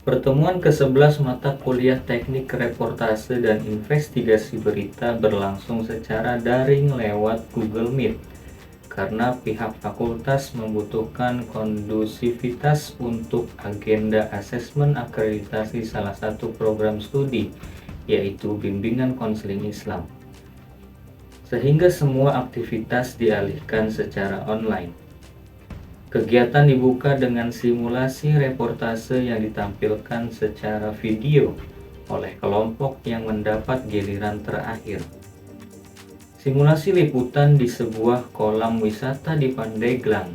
Pertemuan ke-11 mata kuliah Teknik Reportase dan Investigasi Berita berlangsung secara daring lewat Google Meet karena pihak fakultas membutuhkan kondusivitas untuk agenda asesmen akreditasi salah satu program studi, yaitu bimbingan konseling Islam. Sehingga semua aktivitas dialihkan secara online. Kegiatan dibuka dengan simulasi reportase yang ditampilkan secara video oleh kelompok yang mendapat giliran terakhir. Simulasi liputan di sebuah kolam wisata di Pandeglang,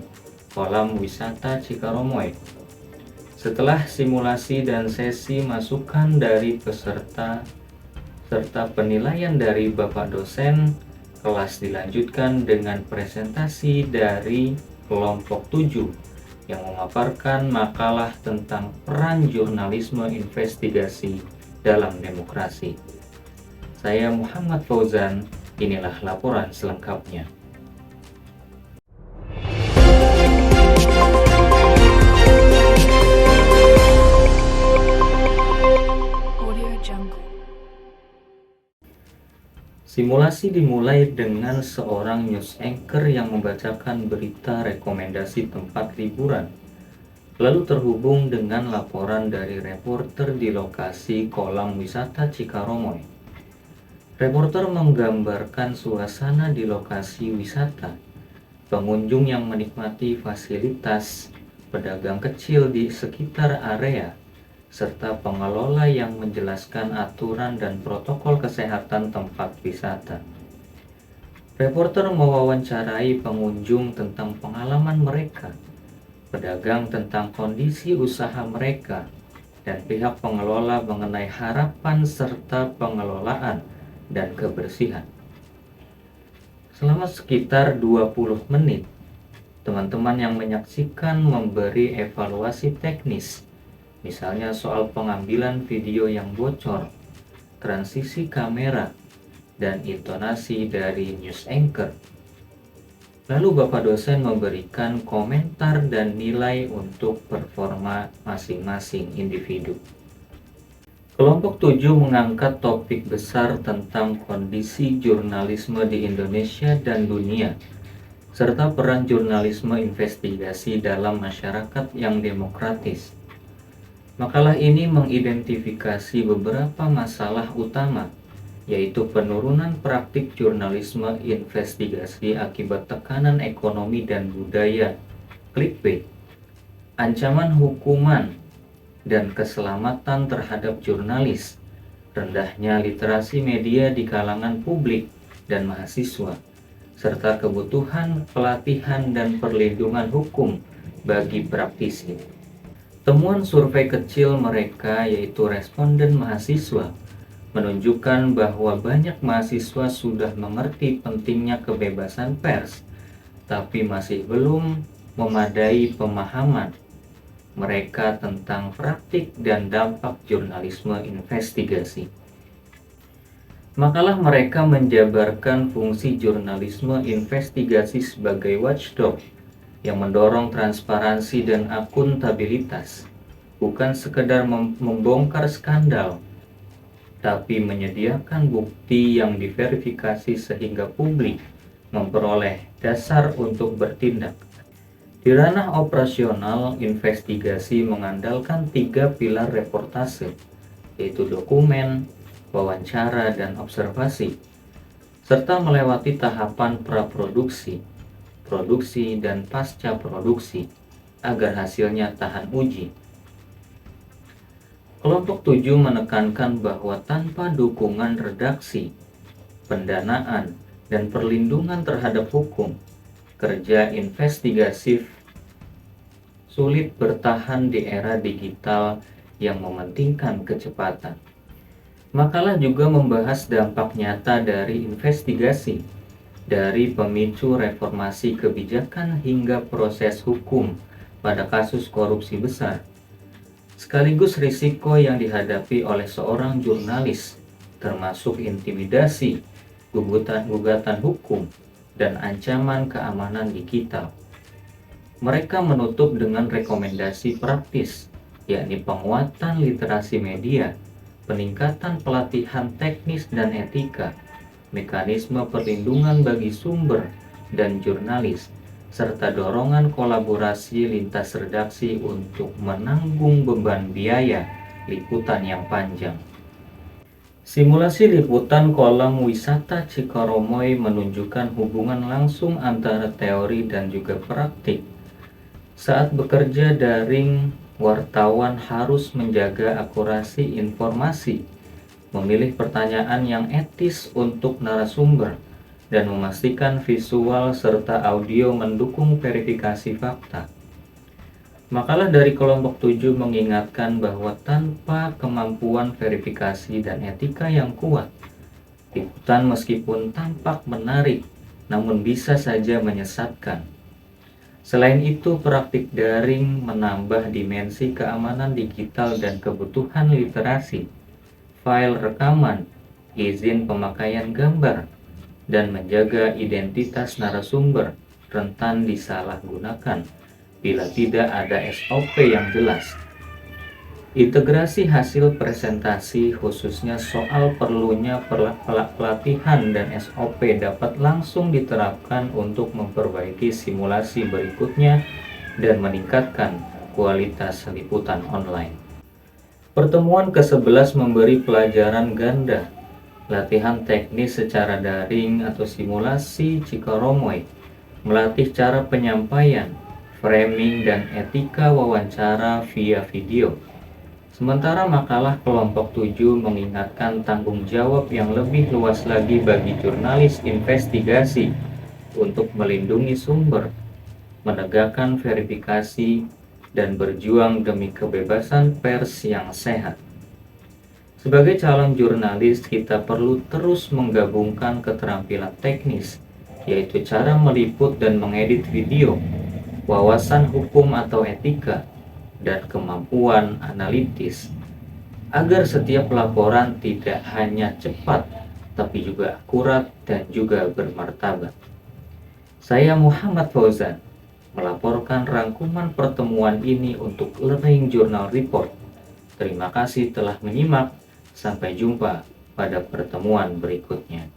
kolam wisata Cikaromoy. Setelah simulasi dan sesi masukan dari peserta serta penilaian dari Bapak dosen, kelas dilanjutkan dengan presentasi dari kelompok 7 yang memaparkan makalah tentang peran jurnalisme investigasi dalam demokrasi. Saya Muhammad Fauzan, inilah laporan selengkapnya. Simulasi dimulai dengan seorang news anchor yang membacakan berita rekomendasi tempat liburan, lalu terhubung dengan laporan dari reporter di lokasi kolam wisata Cikaromoy. Reporter menggambarkan suasana di lokasi wisata, pengunjung yang menikmati fasilitas, pedagang kecil di sekitar area, serta pengelola yang menjelaskan aturan dan protokol kesehatan tempat wisata. Reporter mewawancarai pengunjung tentang pengalaman mereka, pedagang tentang kondisi usaha mereka, dan pihak pengelola mengenai harapan serta pengelolaan dan kebersihan. Selama sekitar 20 menit, teman-teman yang menyaksikan memberi evaluasi teknis, misalnya soal pengambilan video yang bocor, transisi kamera, dan intonasi dari news anchor. Lalu Bapak dosen memberikan komentar dan nilai untuk performa masing-masing individu. Kelompok 7 mengangkat topik besar tentang kondisi jurnalisme di Indonesia dan dunia, serta peran jurnalisme investigasi dalam masyarakat yang demokratis. Makalah ini mengidentifikasi beberapa masalah utama, yaitu penurunan praktik jurnalisme investigasi akibat tekanan ekonomi dan budaya, clickbait, ancaman hukuman dan keselamatan terhadap jurnalis, rendahnya literasi media di kalangan publik dan mahasiswa, serta kebutuhan pelatihan dan perlindungan hukum bagi praktisi. Temuan survei kecil mereka, yaitu responden mahasiswa, menunjukkan bahwa banyak mahasiswa sudah mengerti pentingnya kebebasan pers, tapi masih belum memadai pemahaman mereka tentang praktik dan dampak jurnalisme investigasi. Makalah mereka menjabarkan fungsi jurnalisme investigasi sebagai watchdog yang mendorong transparansi dan akuntabilitas, bukan sekedar membongkar skandal, tapi menyediakan bukti yang diverifikasi sehingga publik memperoleh dasar untuk bertindak. Di ranah operasional, investigasi mengandalkan 3 pilar reportase, yaitu dokumen, wawancara, dan observasi, serta melewati tahapan praproduksi, produksi, dan pasca produksi agar hasilnya tahan uji. Kelompok 7 menekankan bahwa tanpa dukungan redaksi, pendanaan, dan perlindungan terhadap hukum, kerja investigatif sulit bertahan di era digital yang mementingkan kecepatan. Makalah juga membahas dampak nyata dari investigasi, dari pemicu reformasi kebijakan hingga proses hukum pada kasus korupsi besar, sekaligus risiko yang dihadapi oleh seorang jurnalis, termasuk intimidasi, gugatan hukum, dan ancaman keamanan digital. Mereka menutup dengan rekomendasi praktis yakni penguatan literasi media, peningkatan pelatihan teknis dan etika, mekanisme perlindungan bagi sumber dan jurnalis, serta dorongan kolaborasi lintas redaksi untuk menanggung beban biaya liputan yang panjang. Simulasi liputan kolam wisata Cikoromoy menunjukkan hubungan langsung antara teori dan juga praktik. Saat bekerja daring, wartawan harus menjaga akurasi informasi, memilih pertanyaan yang etis untuk narasumber, dan memastikan visual serta audio mendukung verifikasi fakta. Makalah dari kelompok 7 mengingatkan bahwa tanpa kemampuan verifikasi dan etika yang kuat, liputan meskipun tampak menarik, namun bisa saja menyesatkan. Selain itu, praktik daring menambah dimensi keamanan digital dan kebutuhan literasi, file rekaman, izin pemakaian gambar, dan menjaga identitas narasumber rentan disalahgunakan bila tidak ada SOP yang jelas. Integrasi hasil presentasi, khususnya soal perlunya pelatihan dan SOP, dapat langsung diterapkan untuk memperbaiki simulasi berikutnya dan meningkatkan kualitas liputan online. Pertemuan ke-11 memberi pelajaran ganda, latihan teknis secara daring atau simulasi Cikoromoy, melatih cara penyampaian, framing, dan etika wawancara via video. Sementara makalah kelompok 7 mengingatkan tanggung jawab yang lebih luas lagi bagi jurnalis investigasi untuk melindungi sumber, menegakkan verifikasi, dan berjuang demi kebebasan pers yang sehat. Sebagai calon jurnalis, kita perlu terus menggabungkan keterampilan teknis, yaitu cara meliput dan mengedit video, wawasan hukum atau etika, dan kemampuan analitis, agar setiap laporan tidak hanya cepat, tapi juga akurat dan juga bermartabat. Saya Muhammad Fauzan, melaporkan rangkuman pertemuan ini untuk Learning Journal Report. Terima kasih telah menyimak. Sampai jumpa pada pertemuan berikutnya.